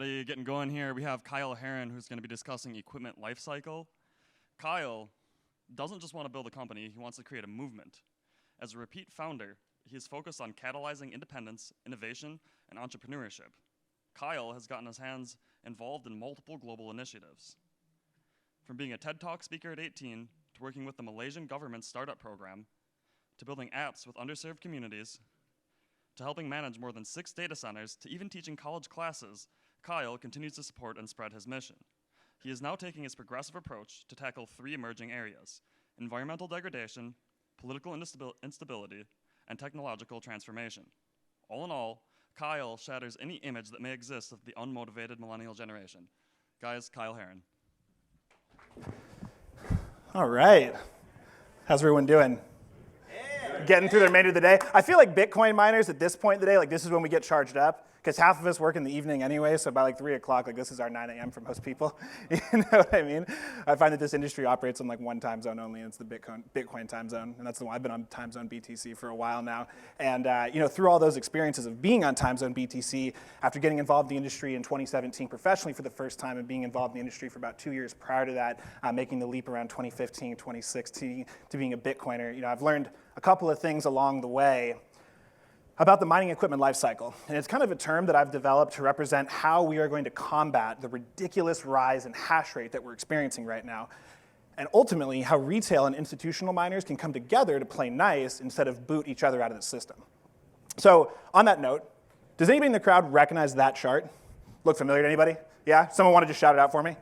everybody. Getting going here, we have Kyle Herron, who's going to be discussing equipment lifecycle. Kyle doesn't just want to build a company, he wants to create a movement. As a repeat founder, he is focused on catalyzing independence, innovation, and entrepreneurship. Kyle has gotten his hands involved in multiple global initiatives. From being a TED Talk speaker at 18, to working with the Malaysian government's startup program, to building apps with underserved communities, to helping manage more than 6 data centers, to even teaching college classes, Kyle continues to support and spread his mission. He is now taking his progressive approach to tackle 3 emerging areas: environmental degradation, political instability, and technological transformation. All in all, Kyle shatters any image that may exist of the unmotivated millennial generation. Guys, Kyle Herron. All right. How's everyone doing? Getting through the remainder of the day. I feel like Bitcoin miners at this point in the day, like this is when we get charged up, because half of us work in the evening anyway, so by like 3 o'clock, like this is our 9 a.m. for most people. You know what I mean? I find that this industry operates on like one time zone only, and it's the Bitcoin time zone, and that's the one. I've been on time zone BTC for a while now. And through all those experiences of being on time zone BTC, after getting involved in the industry in 2017 professionally for the first time, and being involved in the industry for about 2 years prior to that, making the leap around 2015, 2016 to being a Bitcoiner, I've learned a couple of things along the way about the mining equipment lifecycle. And it's kind of a term that I've developed to represent how we are going to combat the ridiculous rise in hash rate that we're experiencing right now. And ultimately, how retail and institutional miners can come together to play nice instead of boot each other out of the system. So on that note, does anybody in the crowd recognize that chart? Look familiar to anybody? Yeah? Someone want to just shout it out for me?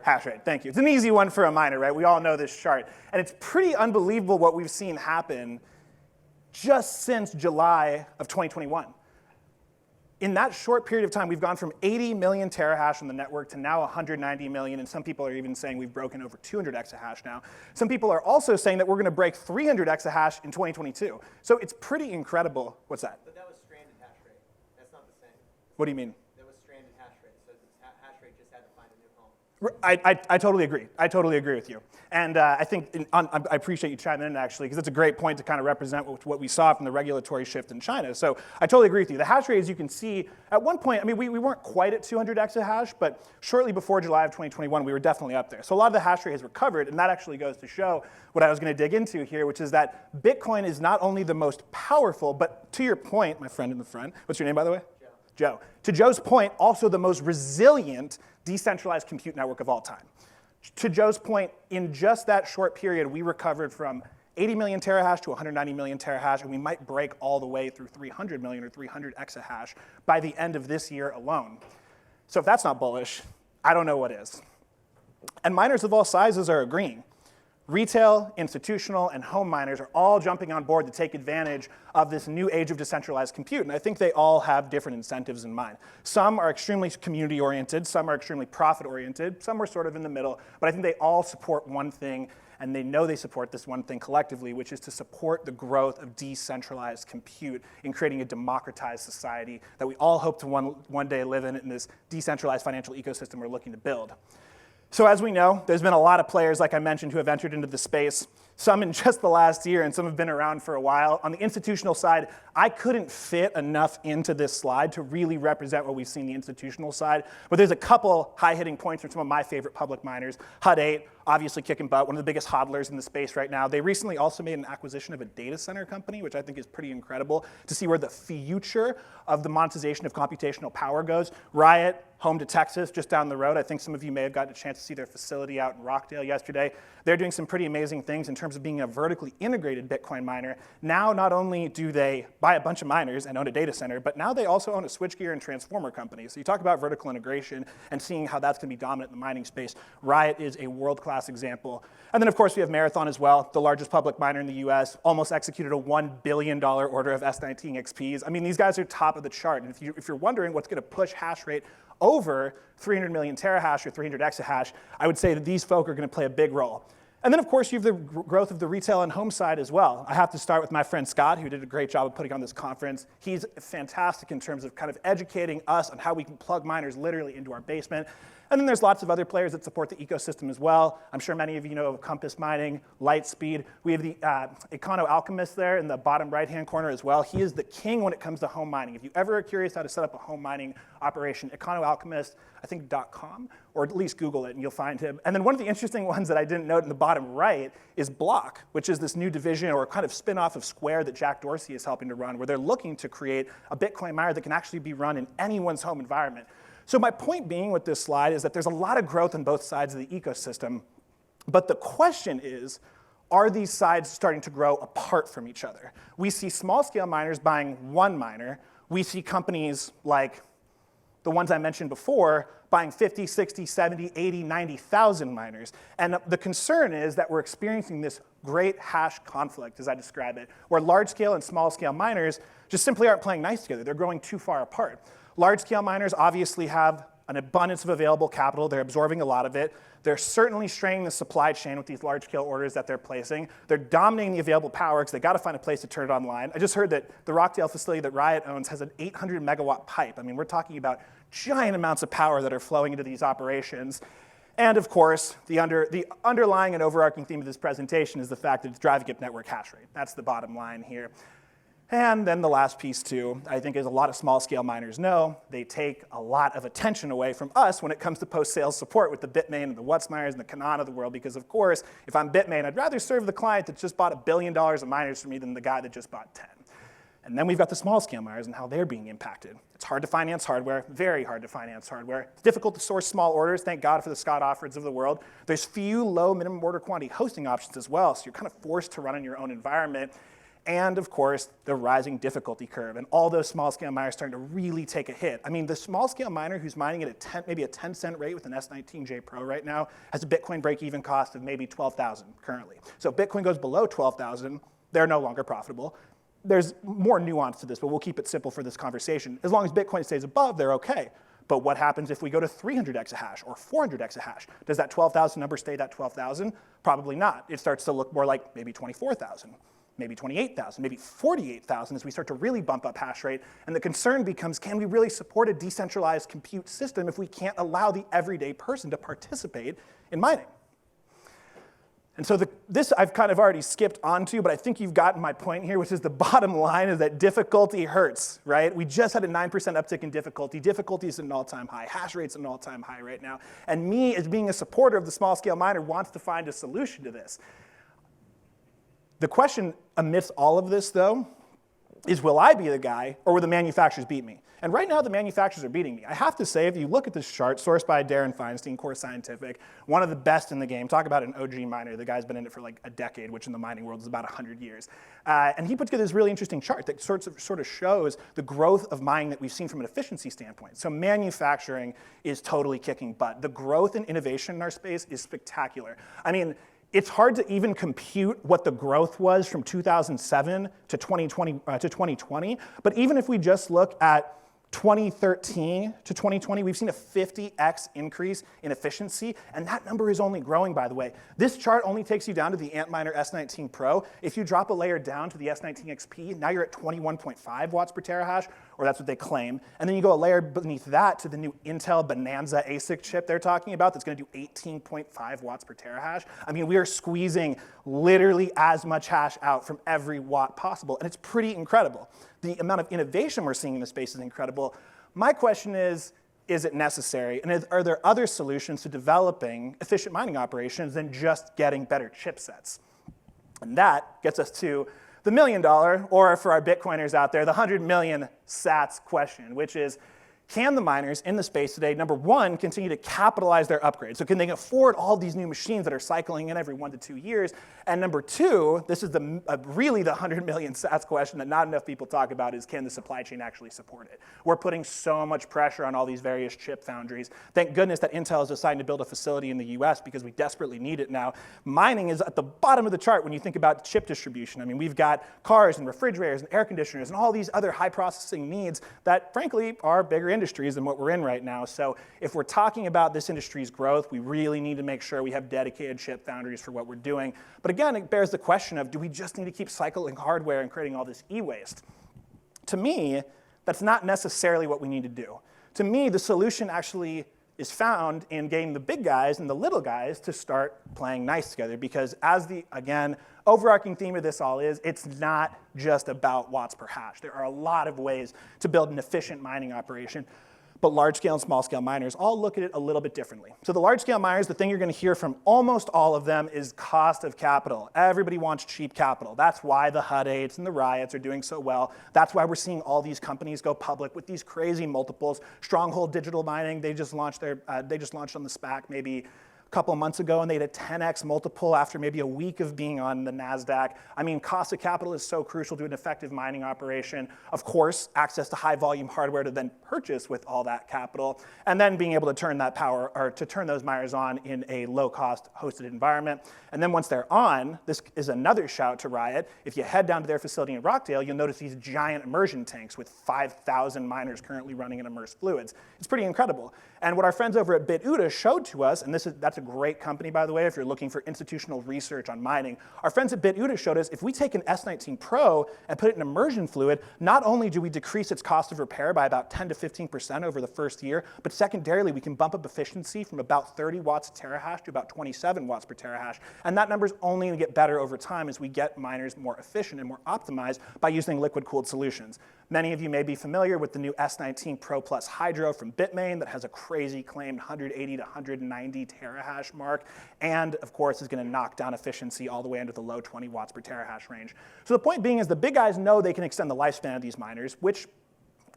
Hash rate, thank you. It's an easy one for a miner, right? We all know this chart. And it's pretty unbelievable what we've seen happen just since July of 2021. In that short period of time, we've gone from 80 million terahash on the network to now 190 million, and some people are even saying we've broken over 200 exahash now. Some people are also saying that we're going to break 300 exahash in 2022. So it's pretty incredible. What's that? But that was stranded hash rate. That's not the same. What do you mean? That was stranded hash rate, so the hash rate just had to find a new home. I totally agree. I totally agree with you. And I think, I appreciate you chiming in actually, because it's a great point to kind of represent what we saw from the regulatory shift in China. So I totally agree with you. The hash rate, as you can see, at one point, we weren't quite at 200 exahash, but shortly before July of 2021, we were definitely up there. So a lot of the hash rate has recovered, and that actually goes to show what I was going to dig into here, which is that Bitcoin is not only the most powerful, but to your point, my friend in the front, what's your name, by the way? Joe. To Joe's point, also the most resilient decentralized compute network of all time. To Joe's point, in just that short period, we recovered from 80 million terahash to 190 million terahash, and we might break all the way through 300 million or 300 exahash by the end of this year alone. So if that's not bullish, I don't know what is. And miners of all sizes are agreeing. Retail, institutional, and home miners are all jumping on board to take advantage of this new age of decentralized compute, and I think they all have different incentives in mind. Some are extremely community-oriented, some are extremely profit-oriented, some are sort of in the middle, but I think they all support one thing, and they know they support this one thing collectively, which is to support the growth of decentralized compute in creating a democratized society that we all hope to one day live in this decentralized financial ecosystem we're looking to build. So as we know, there's been a lot of players, like I mentioned, who have entered into the space, some in just the last year and some have been around for a while. On the institutional side, I couldn't fit enough into this slide to really represent what we've seen the institutional side, but there's a couple high-hitting points from some of my favorite public miners. Hut 8, obviously kicking butt, one of the biggest hodlers in the space right now. They recently also made an acquisition of a data center company, which I think is pretty incredible to see where the future of the monetization of computational power goes. Riot, home to Texas, just down the road. I think some of you may have gotten a chance to see their facility out in Rockdale yesterday. They're doing some pretty amazing things in terms of being a vertically integrated Bitcoin miner. Now, not only do they buy a bunch of miners and own a data center, but now they also own a switchgear and transformer company. So you talk about vertical integration and seeing how that's going to be dominant in the mining space. Riot is a world-class example. And then, of course, we have Marathon as well, the largest public miner in the US, almost executed a $1 billion order of S19 XPs. I mean, these guys are top of the chart. And if you're wondering what's going to push hash rate over 300 million terahash or 300 exahash, I would say that these folk are going to play a big role. And then, of course, you have the growth of the retail and home side as well. I have to start with my friend Scott, who did a great job of putting on this conference. He's fantastic in terms of kind of educating us on how we can plug miners literally into our basement. And then there's lots of other players that support the ecosystem as well. I'm sure many of you know of Compass Mining, Lightspeed. We have the Econo Alchemist there in the bottom right-hand corner as well. He is the king when it comes to home mining. If you ever are curious how to set up a home mining operation, Econo Alchemist, I think .com, or at least Google it and you'll find him. And then one of the interesting ones that I didn't note in the bottom right is Block, which is this new division or kind of spin-off of Square that Jack Dorsey is helping to run, where they're looking to create a Bitcoin miner that can actually be run in anyone's home environment. So my point being with this slide is that there's a lot of growth on both sides of the ecosystem, but the question is, are these sides starting to grow apart from each other? We see small-scale miners buying one miner. We see companies like the ones I mentioned before buying 50, 60, 70, 80, 90,000 miners. And the concern is that we're experiencing this great hash conflict, as I describe it, where large-scale and small-scale miners just simply aren't playing nice together. They're growing too far apart. Large-scale miners obviously have an abundance of available capital. They're absorbing a lot of it. They're certainly straining the supply chain with these large-scale orders that they're placing. They're dominating the available power because they've got to find a place to turn it online. I just heard that the Rockdale facility that Riot owns has an 800 megawatt pipe. I mean, we're talking about giant amounts of power that are flowing into these operations. And of course, the underlying and overarching theme of this presentation is the fact that it's driving up network hash rate. That's the bottom line here. And then the last piece too, I think, is a lot of small-scale miners know they take a lot of attention away from us when it comes to post-sales support with the Bitmain and the WhatsMiners and the Canaan of the world, because of course, if I'm Bitmain, I'd rather serve the client that just bought $1 billion of miners from me than the guy that just bought 10. And then we've got the small-scale miners and how they're being impacted. It's hard to finance hardware, very hard to finance hardware. It's difficult to source small orders, thank God for the Scott Offords of the world. There's few low minimum order quantity hosting options as well, so you're kind of forced to run in your own environment. And of course, the rising difficulty curve, and all those small-scale miners starting to really take a hit. I mean, the small-scale miner who's mining at maybe a 10-cent rate with an S19J Pro right now has a Bitcoin break-even cost of maybe 12,000 currently. So if Bitcoin goes below 12,000, they're no longer profitable. There's more nuance to this, but we'll keep it simple for this conversation. As long as Bitcoin stays above, they're okay. But what happens if we go to 300 exahash or 400 exahash? Does that 12,000 number stay that 12,000? Probably not. It starts to look more like maybe 24,000. Maybe 28,000, maybe 48,000 as we start to really bump up hash rate. And the concern becomes, can we really support a decentralized compute system if we can't allow the everyday person to participate in mining? And so this I've kind of already skipped onto, but I think you've gotten my point here, which is the bottom line is that difficulty hurts, right? We just had a 9% uptick in difficulty. Difficulty is at an all-time high. Hash rate's at an all-time high right now. And me, as being a supporter of the small-scale miner, wants to find a solution to this. The question amidst all of this, though, is will I be the guy or will the manufacturers beat me? And right now, the manufacturers are beating me. I have to say, if you look at this chart, sourced by Darren Feinstein, Core Scientific, one of the best in the game. Talk about an OG miner. The guy's been in it for like a decade, which in the mining world is about 100 years. And he put together this really interesting chart that sort of shows the growth of mining that we've seen from an efficiency standpoint. So manufacturing is totally kicking butt. The growth and innovation in our space is spectacular. I mean, it's hard to even compute what the growth was from 2007 to 2020, but even if we just look at 2013 to 2020, we've seen a 50x increase in efficiency, and that number is only growing, by the way. This chart only takes you down to the Antminer S19 Pro. If you drop a layer down to the S19 XP, now you're at 21.5 watts per terahash, or that's what they claim. And then you go a layer beneath that to the new Intel Bonanza ASIC chip they're talking about that's going to do 18.5 watts per terahash. I mean, we are squeezing literally as much hash out from every watt possible, and it's pretty incredible. The amount of innovation we're seeing in the space is incredible. My question is it necessary? And are there other solutions to developing efficient mining operations than just getting better chipsets? And that gets us to the $1 million, or for our Bitcoiners out there, the 100 million sats question, which is, can the miners in the space today, number one, continue to capitalize their upgrades? So can they afford all these new machines that are cycling in every 1 to 2 years? And number two, this is really the 100 million sats question that not enough people talk about, is can the supply chain actually support it? We're putting so much pressure on all these various chip foundries. Thank goodness that Intel is deciding to build a facility in the US because we desperately need it now. Mining is at the bottom of the chart when you think about chip distribution. I mean, we've got cars and refrigerators and air conditioners and all these other high processing needs that frankly are bigger industries than what we're in right now. So if we're talking about this industry's growth, we really need to make sure we have dedicated chip foundries for what we're doing. But again, it bears the question of, do we just need to keep cycling hardware and creating all this e-waste? To me, that's not necessarily what we need to do. To me, the solution actually is found in getting the big guys and the little guys to start playing nice together, because as the, again, overarching theme of this all is, it's not just about watts per hash. There are a lot of ways to build an efficient mining operation, but large-scale and small-scale miners all look at it a little bit differently. So the large-scale miners, the thing you're going to hear from almost all of them is cost of capital. Everybody wants cheap capital. That's why the Hut 8s and the Riots are doing so well. That's why we're seeing all these companies go public with these crazy multiples. Stronghold Digital Mining, they just launched on the SPAC maybe a couple of months ago, and they had a 10x multiple after maybe a week of being on the NASDAQ. I mean, cost of capital is so crucial to an effective mining operation. Of course, access to high volume hardware to then purchase with all that capital, and then being able to turn that power, or to turn those miners on in a low cost hosted environment. And then once they're on, this is another shout to Riot. If you head down to their facility in Rockdale, you'll notice these giant immersion tanks with 5,000 miners currently running in immersed fluids. It's pretty incredible. And what our friends over at BitUda showed to us, and that's a great company, by the way, if you're looking for institutional research on mining. Our friends at BitUda showed us if we take an S19 Pro and put it in immersion fluid, not only do we decrease its cost of repair by about 10 to 15% over the first year, but secondarily, we can bump up efficiency from about 30 watts per terahash to about 27 watts per terahash. And that number is only going to get better over time as we get miners more efficient and more optimized by using liquid-cooled solutions. Many of you may be familiar with the new S19 Pro Plus Hydro from Bitmain that has a crazy claimed 180 to 190 terahash mark, and of course is going to knock down efficiency all the way into the low 20 watts per terahash range. So the point being is the big guys know they can extend the lifespan of these miners, which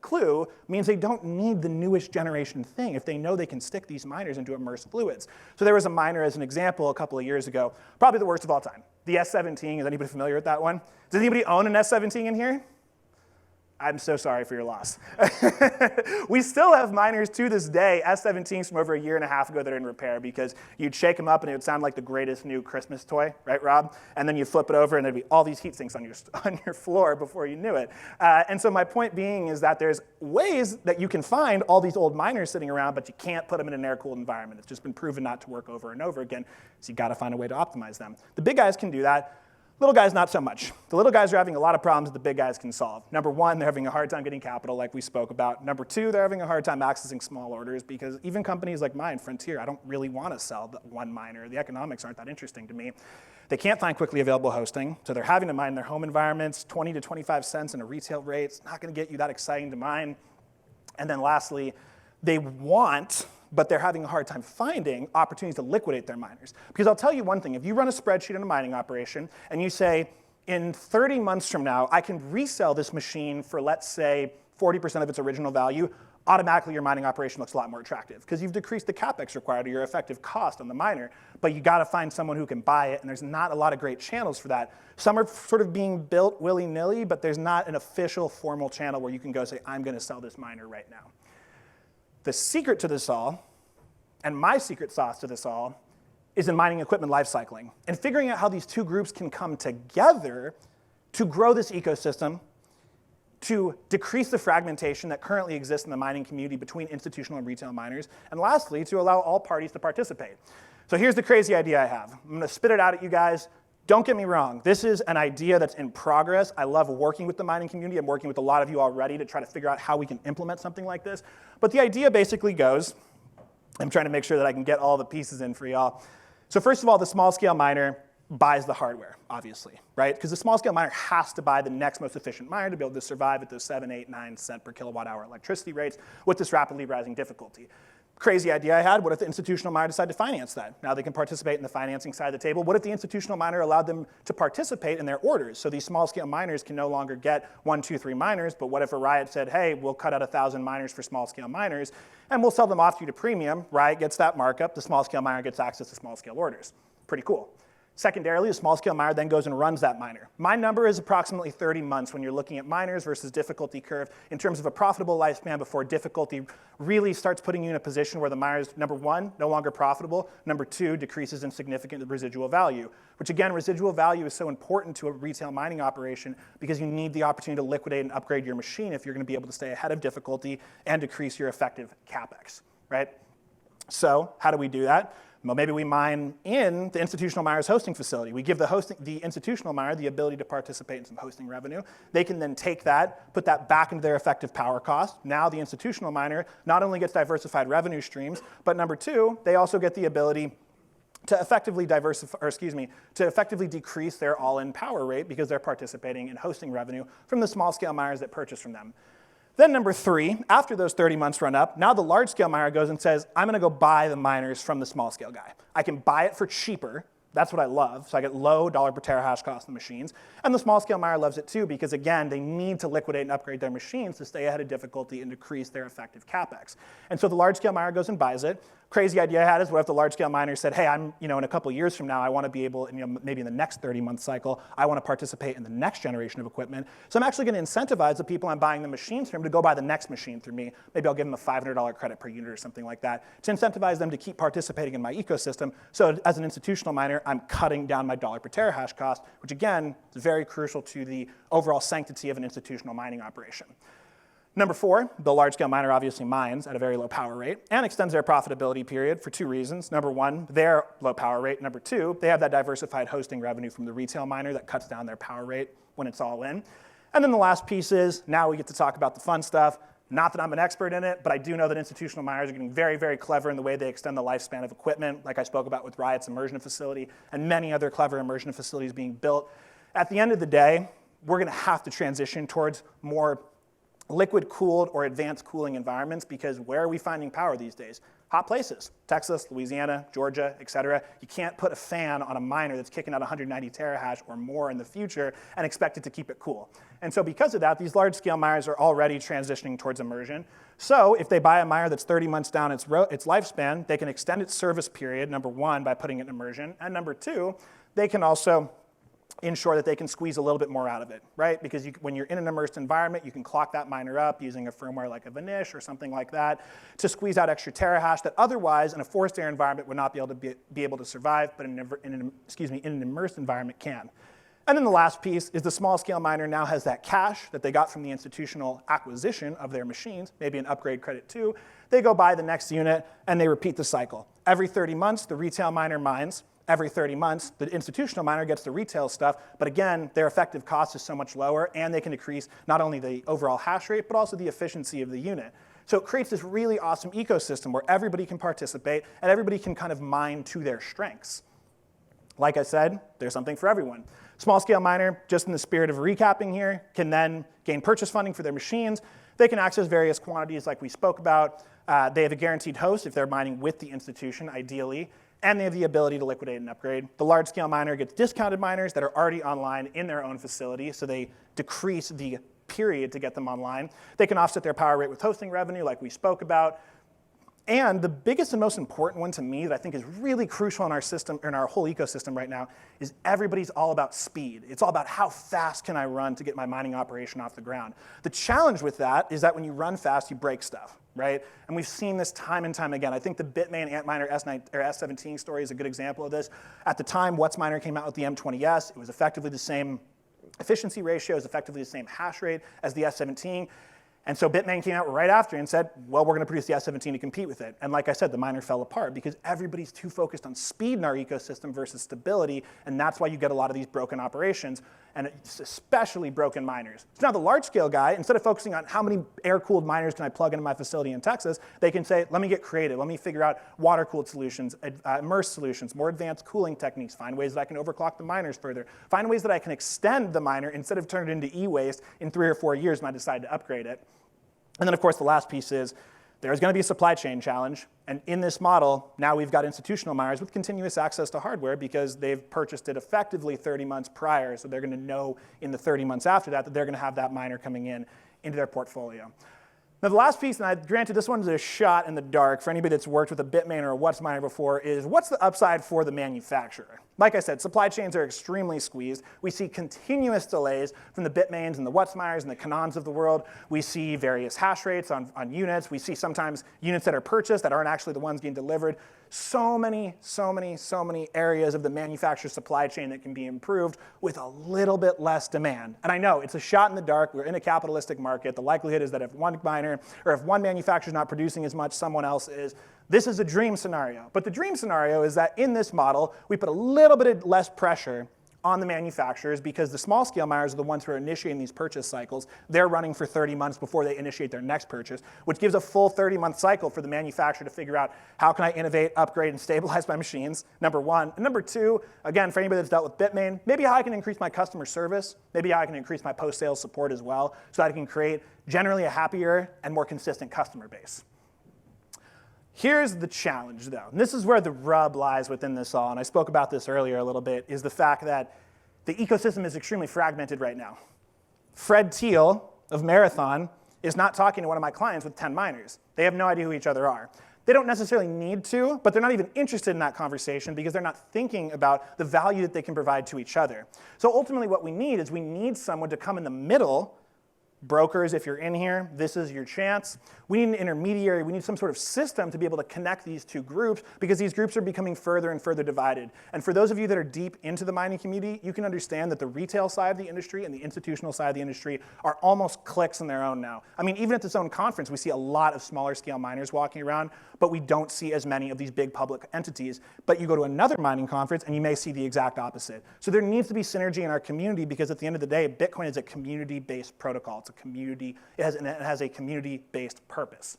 clue means they don't need the newest generation thing if they know they can stick these miners into immersed fluids. So there was a miner, as an example, a couple of years ago, probably the worst of all time, the S17. Is anybody familiar with that one? Does anybody own an S17 in here? I'm so sorry for your loss. We still have miners to this day, S17s from over a year and a half ago that are in repair, because you'd shake them up and it would sound like the greatest new Christmas toy, right, Rob? And then you flip it over and there'd be all these heat sinks on your floor before you knew it. And so my point being is that there's ways that you can find all these old miners sitting around, but you can't put them in an air-cooled environment. It's just been proven not to work over and over again, so you gotta find a way to optimize them. The big guys can do that. Little guys, not so much. The little guys are having a lot of problems that the big guys can solve. Number one, they're having a hard time getting capital, like we spoke about. Number two, they're having a hard time accessing small orders, because even companies like mine, Frontier, I don't really want to sell one miner. The economics aren't that interesting to me. They can't find quickly available hosting, so they're having to mine their home environments, 20 to 25 cents in a retail rate. It's not going to get you that exciting to mine. And then lastly, they want, but they're having a hard time finding opportunities to liquidate their miners. Because I'll tell you one thing, if you run a spreadsheet in a mining operation and you say, in 30 months from now, I can resell this machine for, let's say, 40% of its original value, automatically your mining operation looks a lot more attractive, because you've decreased the capex required or your effective cost on the miner, but you gotta find someone who can buy it, and there's not a lot of great channels for that. Some are sort of being built willy-nilly, but there's not an official formal channel where you can go say, I'm gonna sell this miner right now. The secret to this all, and my secret sauce to this all, is in mining equipment lifecycling and figuring out how these two groups can come together to grow this ecosystem, to decrease the fragmentation that currently exists in the mining community between institutional and retail miners, and lastly, to allow all parties to participate. So here's the crazy idea I have. I'm gonna spit it out at you guys. Don't get me wrong, this is an idea that's in progress. I love working with the mining community. I'm working with a lot of you already to try to figure out how we can implement something like this. But the idea basically goes, I'm trying to make sure that I can get all the pieces in for y'all. So first of all, the small scale miner buys the hardware, obviously, right? Because the small scale miner has to buy the next most efficient miner to be able to survive at those 7, 8, 9 cent per kilowatt hour electricity rates with this rapidly rising difficulty. Crazy idea I had, what if the institutional miner decided to finance that? Now they can participate in the financing side of the table. What if the institutional miner allowed them to participate in their orders? So these small scale miners can no longer get 1, 2, 3 miners, but what if a Riot said, hey, we'll cut out 1,000 miners for small scale miners, and we'll sell them off to you to premium. Riot gets that markup, the small scale miner gets access to small scale orders. Pretty cool. Secondarily, a small scale miner then goes and runs that miner. My number is approximately 30 months when you're looking at miners versus difficulty curve in terms of a profitable lifespan before difficulty really starts putting you in a position where the miner is, number one, no longer profitable, number two, decreases in significant residual value, which again, residual value is so important to a retail mining operation because you need the opportunity to liquidate and upgrade your machine if you're going to be able to stay ahead of difficulty and decrease your effective capex, right? So how do we do that? Well, maybe we mine in the institutional miner's hosting facility. We give the institutional miner the ability to participate in some hosting revenue. They can then take that, put that back into their effective power cost. Now the institutional miner not only gets diversified revenue streams, but number two, they also get the ability to effectively decrease their all-in power rate because they're participating in hosting revenue from the small-scale miners that purchase from them. Then number three, after those 30 months run up, now the large-scale miner goes and says, I'm going to go buy the miners from the small-scale guy. I can buy it for cheaper. That's what I love. So I get low dollar per terahash cost on the machines. And the small-scale miner loves it too because, again, they need to liquidate and upgrade their machines to stay ahead of difficulty and decrease their effective capex. And so the large-scale miner goes and buys it. Crazy idea I had is what if the large-scale miner said, hey, I'm, in a couple years from now, I want to be able, maybe in the next 30-month cycle, I want to participate in the next generation of equipment. So I'm actually going to incentivize the people I'm buying the machines from to go buy the next machine through me. Maybe I'll give them a $500 credit per unit or something like that to incentivize them to keep participating in my ecosystem. So as an institutional miner, I'm cutting down my dollar per terahash cost, which again is very crucial to the overall sanctity of an institutional mining operation. Number four, the large-scale miner obviously mines at a very low power rate and extends their profitability period for two reasons. Number one, their low power rate. Number two, they have that diversified hosting revenue from the retail miner that cuts down their power rate when it's all in. And then the last piece is, now we get to talk about the fun stuff. Not that I'm an expert in it, but I do know that institutional miners are getting very, very clever in the way they extend the lifespan of equipment, like I spoke about with Riot's immersion facility and many other clever immersion facilities being built. At the end of the day, we're going to have to transition towards more liquid-cooled or advanced cooling environments because where are we finding power these days? Hot places, Texas, Louisiana, Georgia, et cetera. You can't put a fan on a miner that's kicking out 190 terahash or more in the future and expect it to keep it cool. And so because of that, these large-scale miners are already transitioning towards immersion. So if they buy a miner that's 30 months down its lifespan, they can extend its service period, number one, by putting it in immersion. And number two, they can also ensure that they can squeeze a little bit more out of it, right? Because when you're in an immersed environment, you can clock that miner up using a firmware like a Vanish or something like that to squeeze out extra terahash that otherwise in a forced air environment would not be able to be able to survive, but in an immersed environment can. And then the last piece is the small scale miner now has that cash that they got from the institutional acquisition of their machines, maybe an upgrade credit too. They go buy the next unit and they repeat the cycle. Every 30 months, the retail miner mines. Every 30 months, the institutional miner gets the retail stuff, but again, their effective cost is so much lower, and they can decrease not only the overall hash rate, but also the efficiency of the unit. So it creates this really awesome ecosystem where everybody can participate, and everybody can kind of mine to their strengths. Like I said, there's something for everyone. Small scale miner, just in the spirit of recapping here, can then gain purchase funding for their machines. They can access various quantities like we spoke about. They have a guaranteed host if they're mining with the institution, ideally. And they have the ability to liquidate and upgrade. The large-scale miner gets discounted miners that are already online in their own facility, so they decrease the period to get them online. They can offset their power rate with hosting revenue, like we spoke about. And the biggest and most important one to me that I think is really crucial in our system, in our whole ecosystem right now, is everybody's all about speed. It's all about how fast can I run to get my mining operation off the ground. The challenge with that is that when you run fast, you break stuff, right? And we've seen this time and time again. I think the Bitmain Antminer S17 story is a good example of this. At the time, WhatsMiner came out with the M20S. It was effectively the same efficiency ratio, it was effectively the same hash rate as the S17. And so Bitmain came out right after and said, well, we're going to produce the S17 to compete with it. And like I said, the miner fell apart because everybody's too focused on speed in our ecosystem versus stability, and that's why you get a lot of these broken operations, and it's especially broken miners. So now the large-scale guy, instead of focusing on how many air-cooled miners can I plug into my facility in Texas, they can say, let me get creative. Let me figure out water-cooled solutions, immersed solutions, more advanced cooling techniques, find ways that I can overclock the miners further, find ways that I can extend the miner instead of turn it into e-waste in 3 or 4 years when I decide to upgrade it. And then, of course, the last piece is there's going to be a supply chain challenge. And in this model, now we've got institutional miners with continuous access to hardware because they've purchased it effectively 30 months prior. So they're going to know in the 30 months after that they're going to have that miner coming into their portfolio. Now, the last piece, and granted this one's a shot in the dark for anybody that's worked with a Bitmain or a WhatsMiner before, is what's the upside for the manufacturer? Like I said, supply chains are extremely squeezed. We see continuous delays from the Bitmains and the WhatsMiners and the Canons of the world. We see various hash rates on units. We see sometimes units that are purchased that aren't actually the ones getting delivered. So many areas of the manufacturer supply chain that can be improved with a little bit less demand. And I know it's a shot in the dark. We're in a capitalistic market. The likelihood is that if one miner or if one manufacturer is not producing as much, someone else is. This is a dream scenario. But the dream scenario is that in this model, we put a little bit less pressure on the manufacturers because the small scale miners are the ones who are initiating these purchase cycles. They're running for 30 months before they initiate their next purchase, which gives a full 30-month cycle for the manufacturer to figure out how can I innovate, upgrade, and stabilize my machines, number one. And number two, again, for anybody that's dealt with Bitmain, maybe how I can increase my customer service, maybe how I can increase my post-sales support as well, so that I can create generally a happier and more consistent customer base. Here's the challenge, though, and this is where the rub lies within this all, and I spoke about this earlier a little bit, is the fact that the ecosystem is extremely fragmented right now. Fred Thiel of Marathon is not talking to one of my clients with 10 miners. They have no idea who each other are. They don't necessarily need to, but they're not even interested in that conversation because they're not thinking about the value that they can provide to each other. So ultimately what we need is we need someone to come in the middle. Brokers, if you're in here, this is your chance. We need an intermediary. We need some sort of system to be able to connect these two groups because these groups are becoming further and further divided. And for those of you that are deep into the mining community, you can understand that the retail side of the industry and the institutional side of the industry are almost cliques on their own now. I mean, even at this own conference, we see a lot of smaller scale miners walking around, but we don't see as many of these big public entities. But you go to another mining conference and you may see the exact opposite. So there needs to be synergy in our community because at the end of the day, Bitcoin is a community-based protocol. It's a community, it has a community-based purpose.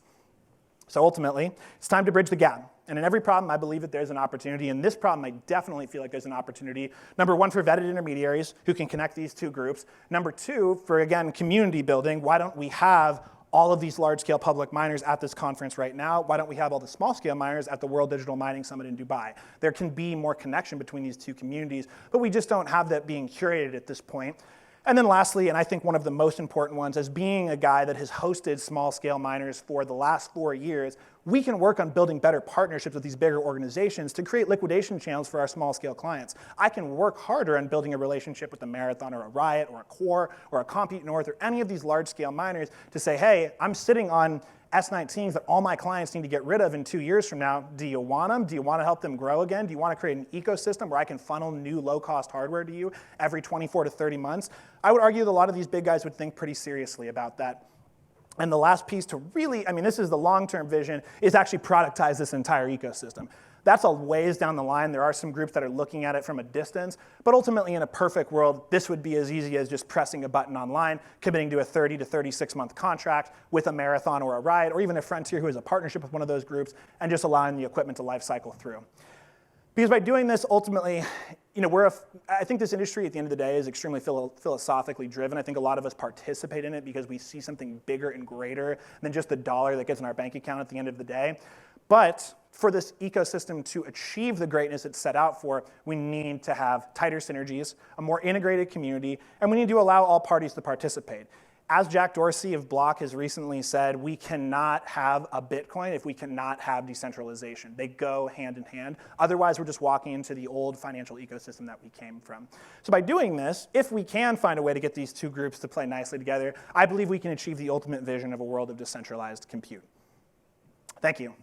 So ultimately, it's time to bridge the gap. And in every problem, I believe that there's an opportunity. In this problem, I definitely feel like there's an opportunity. Number one, for vetted intermediaries who can connect these two groups. Number two, for, again, community building. Why don't we have all of these large-scale public miners at this conference right now? Why don't we have all the small-scale miners at the World Digital Mining Summit in Dubai? There can be more connection between these two communities, but we just don't have that being curated at this point. And then lastly, and I think one of the most important ones, as being a guy that has hosted small-scale miners for the last 4 years, we can work on building better partnerships with these bigger organizations to create liquidation channels for our small-scale clients. I can work harder on building a relationship with a Marathon or a Riot or a Core or a Compute North or any of these large-scale miners to say, hey, I'm sitting on S19s that all my clients need to get rid of in 2 years from now. Do you want them? Do you want to help them grow again? Do you want to create an ecosystem where I can funnel new low-cost hardware to you every 24 to 30 months? I would argue that a lot of these big guys would think pretty seriously about that. And the last piece to really, I mean, this is the long-term vision, is actually productize this entire ecosystem. That's a ways down the line. There are some groups that are looking at it from a distance, but ultimately in a perfect world, this would be as easy as just pressing a button online, committing to a 30 to 36-month contract with a Marathon or a Riot, or even a Frontier who has a partnership with one of those groups, and just allowing the equipment to life cycle through. Because by doing this, ultimately, you know, I think this industry at the end of the day is extremely philosophically driven. I think a lot of us participate in it because we see something bigger and greater than just the dollar that gets in our bank account at the end of the day. But for this ecosystem to achieve the greatness it's set out for, we need to have tighter synergies, a more integrated community, and we need to allow all parties to participate. As Jack Dorsey of Block has recently said, we cannot have a Bitcoin if we cannot have decentralization. They go hand in hand. Otherwise, we're just walking into the old financial ecosystem that we came from. So by doing this, if we can find a way to get these two groups to play nicely together, I believe we can achieve the ultimate vision of a world of decentralized compute. Thank you.